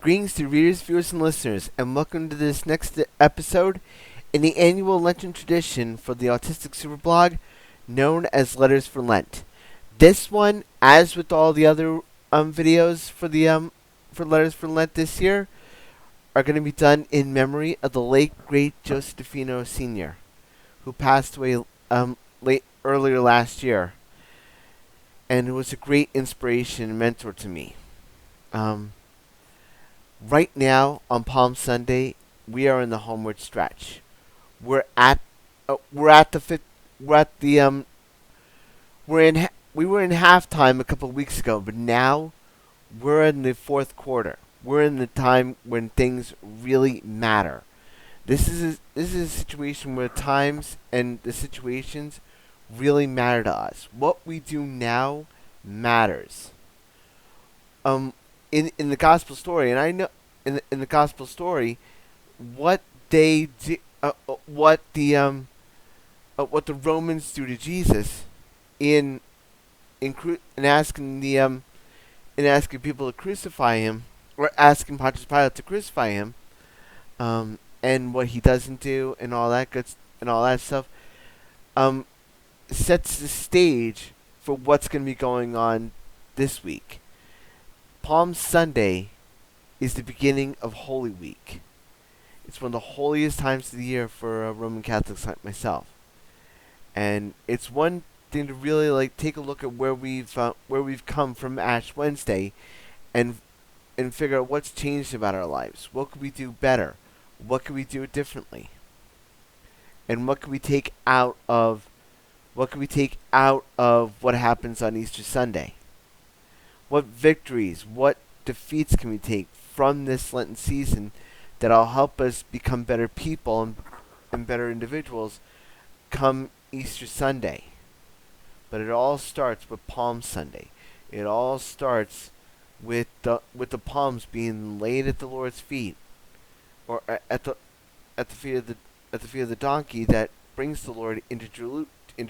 Greetings to readers, viewers, and listeners, and welcome to this next episode in the annual Lenten tradition for the Autistic Superblog known as Letters for Lent. This one, as with all the other videos for Letters for Lent this year, are going to be done in memory of the late great Joseph Defino Sr, who passed away earlier last year, and who was a great inspiration and mentor to me. Right now on Palm Sunday, we are in the homeward stretch. We were in halftime a couple of weeks ago, but now we're in the fourth quarter. We're in the time when things really matter. This is a situation where times and the situations really matter to us. What we do now matters. In the gospel story, and I know in the gospel story, what they do, what the Romans do to Jesus in asking people to crucify him, or asking Pontius Pilate to crucify him, and what he doesn't do, and all that stuff, sets the stage for what's going to be going on this week. Palm Sunday is the beginning of Holy Week. It's one of the holiest times of the year for Roman Catholics like myself, and it's one thing to really take a look at where we've come from Ash Wednesday, and figure out what's changed about our lives. What could we do better? What could we do differently? And what could we take out of what happens on Easter Sunday? What victories, what defeats can we take from this Lenten season that'll help us become better people and better individuals come Easter Sunday? But it all starts with Palm Sunday. It all starts with the palms being laid at the Lord's feet, or at the feet of the donkey that brings the Lord into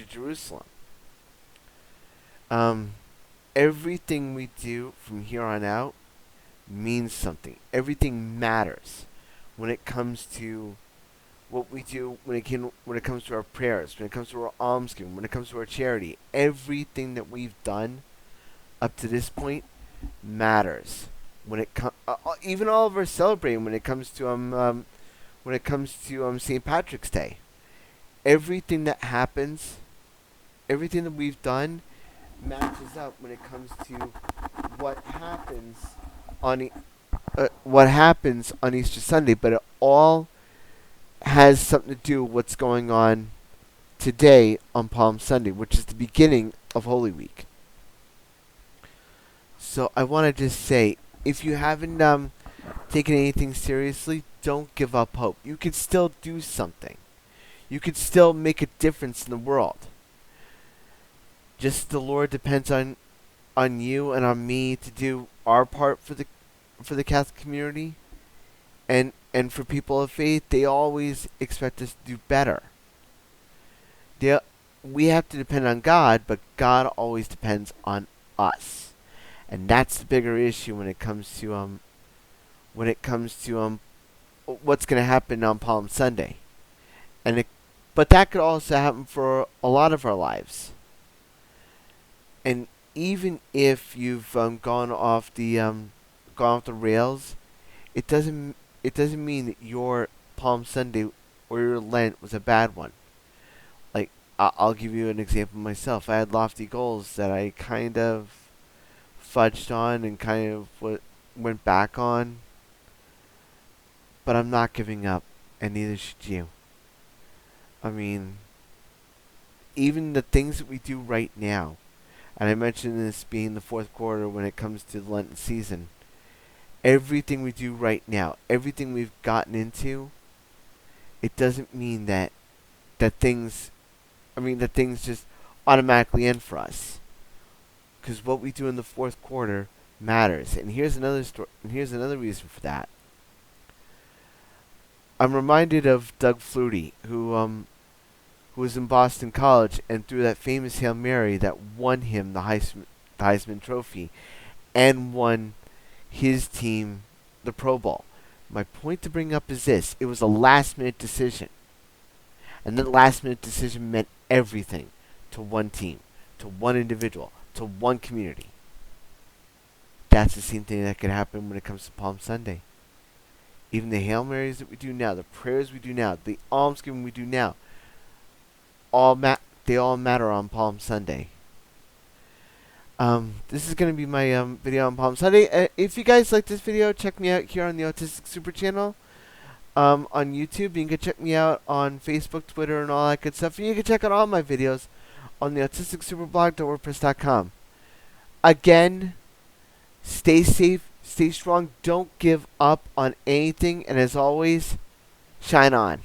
Jerusalem. Everything we do from here on out means something. Everything matters when it comes to what we do, when it comes to our prayers, when it comes to our almsgiving, when it comes to our charity. Everything that we've done up to this point matters. When it even all of our celebrating when it comes to St. Patrick's Day. Everything that happens, everything that we've done matches up when it comes to what happens on Easter Sunday, but it all has something to do with what's going on today on Palm Sunday, which is the beginning of Holy Week. So I want to just say, if you haven't taken anything seriously, don't give up hope. You can still do something. You can still make a difference in the world. Just the Lord depends on you and on me to do our part for the Catholic community, and for people of faith. They always expect us to do better. We have to depend on God, but God always depends on us, and that's the bigger issue when it comes to what's going to happen on Palm Sunday, but that could also happen for a lot of our lives. And even if you've gone off the rails, it doesn't mean that your Palm Sunday or your Lent was a bad one. Like, I'll give you an example myself. I had lofty goals that I kind of fudged on and kind of went back on, but I'm not giving up, and neither should you. I mean, even the things that we do right now, and I mentioned this being the fourth quarter when it comes to the Lenten season. Everything we do right now, everything we've gotten into, it doesn't mean that things just automatically end for us. Because what we do in the fourth quarter matters. And here's another story. And here's another reason for that. I'm reminded of Doug Flutie, who was in Boston College, and threw that famous Hail Mary that won him the Heisman Trophy, and won his team the Pro Bowl. My point to bring up is this. It was a last-minute decision. And that last-minute decision meant everything to one team, to one individual, to one community. That's the same thing that could happen when it comes to Palm Sunday. Even the Hail Marys that we do now, the prayers we do now, the almsgiving we do now, they all matter on Palm Sunday. This is going to be my video on Palm Sunday. If you guys like this video, check me out here on the Autistic Super channel. On YouTube, you can check me out on Facebook, Twitter, and all that good stuff. And you can check out all my videos on the autisticsuperblog.wordpress.com. Again, stay safe, stay strong, don't give up on anything, and as always, shine on.